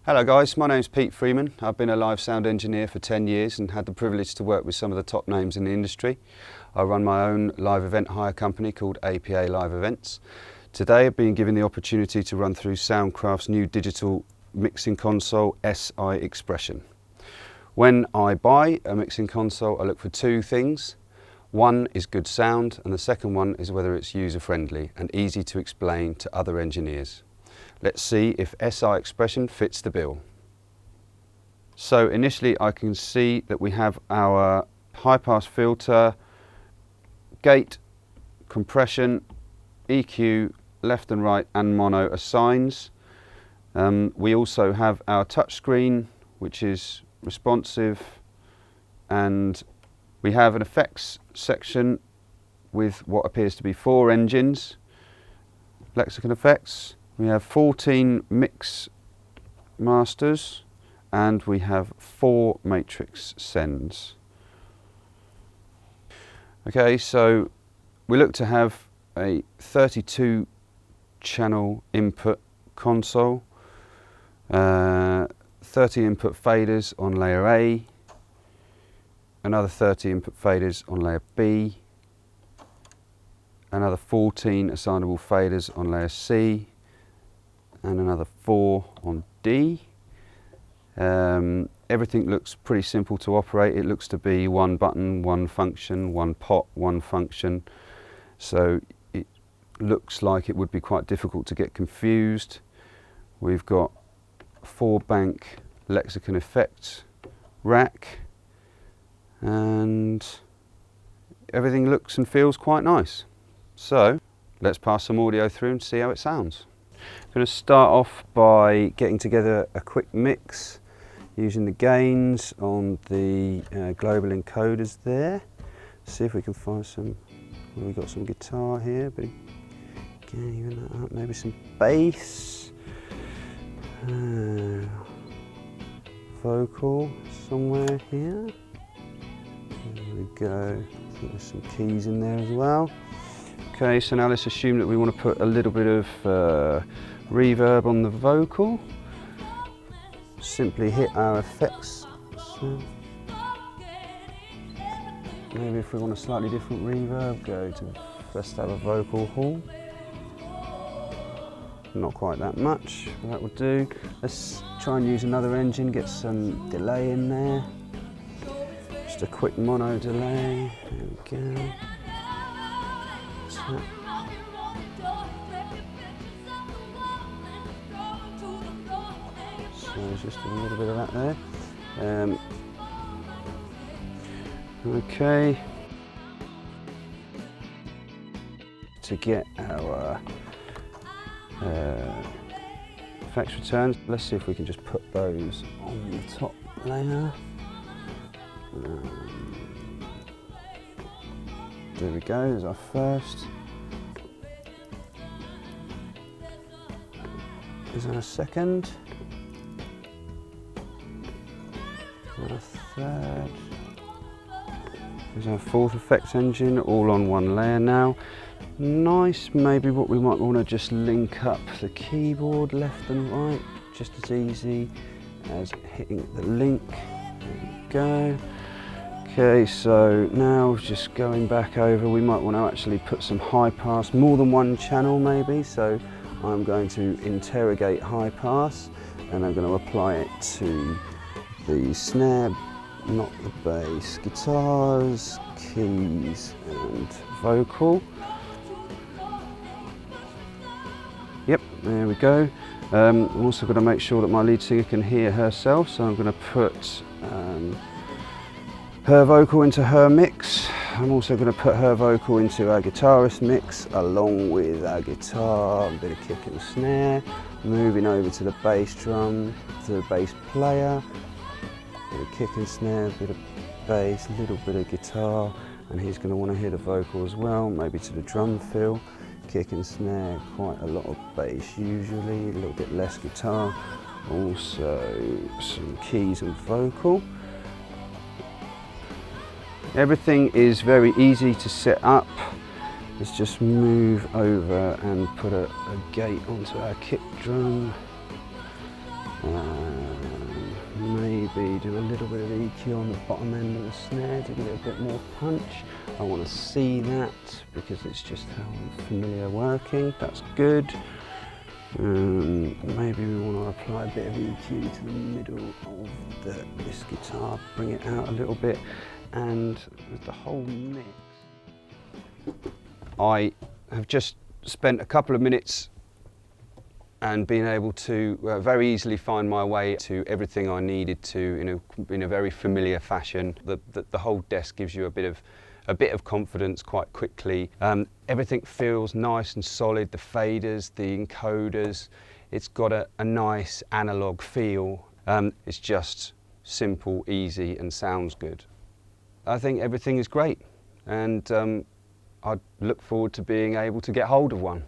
Hello guys, my name's Pete Freeman. I've been a live sound engineer for 10 years and had the privilege to work with some of the top names in the industry. I run my own live event hire company called APA Live Events. Today I've been given the opportunity to run through Soundcraft's new digital mixing console, SI Expression. When I buy a mixing console, I look for two things. One is good sound, and the second one is whether it's user-friendly and easy to explain to other engineers. Let's see if SI Expression fits the bill. So initially I can see that we have our high pass filter, gate, compression, EQ, left and right and mono assigns. We also have our touchscreen, which is responsive, and we have an effects section with what appears to be 4 engines, lexicon effects. We have 14 mix masters and we have 4 matrix sends. Okay, so we look to have a 32 channel input console, 30 input faders on layer A, another 30 input faders on layer B, another 14 assignable faders on layer C, and another 4 on D. Everything looks pretty simple to operate. It looks to be one button, one function, one pot, one function. So it looks like it would be quite difficult to get confused. We've got 4-bank lexicon effects rack, and everything looks and feels quite nice. So let's pass some audio through and see how it sounds. I'm going to start off by getting together a quick mix using the gains on the global encoders there. See if we can find some, well, we've got some guitar here, but again, even that up, maybe some bass, vocal somewhere here. There we go, I think there's some keys in there as well. Okay, so now let's assume that we want to put a little bit of reverb on the vocal. Simply hit our effects. So maybe if we want a slightly different reverb, go to first have a vocal hall. Not quite that much, but that will do. Let's try and use another engine, get some delay in there. Just a quick mono delay. There we go. So there's just a little bit of that there. Okay. To get our effects returns, let's see if we can just put those on the top layer. There we go, there's our first. There's our second. There's our third. There's our fourth effects engine, all on one layer now. Nice, maybe what we might want to just link up the keyboard left and right, just as easy as hitting the link. There we go. Okay, so now just going back over, we might want to actually put some high pass, more than one channel maybe, so I'm going to interrogate high pass and I'm going to apply it to the snare, not the bass, guitars, keys and vocal. Yep, there we go. I'm also going to make sure that my lead singer can hear herself, so I'm going to put her vocal into her mix. I'm also going to put her vocal into our guitarist mix along with our guitar, a bit of kick and snare, moving over to the bass drum, to the bass player, a bit of kick and snare, a bit of bass, a little bit of guitar, and he's going to want to hear the vocal as well, maybe to the drum fill, kick and snare, quite a lot of bass usually, a little bit less guitar, also some keys and vocal. Everything is very easy to set up. Let's just move over and put a gate onto our kick drum. be, do a little bit of EQ on the bottom end of the snare to give it a bit more punch. I want to see that because it's just how I'm familiar working. That's good. Maybe we want to apply a bit of EQ to the middle of this guitar, bring it out a little bit, and with the whole mix. I have just spent a couple of minutes and been able to very easily find my way to everything I needed to in a very familiar fashion. The whole desk gives you a bit of confidence quite quickly. Everything feels nice and solid, the faders, the encoders. It's got a nice analog feel. It's just simple, easy, and sounds good. I think everything is great, and I look forward to being able to get hold of one.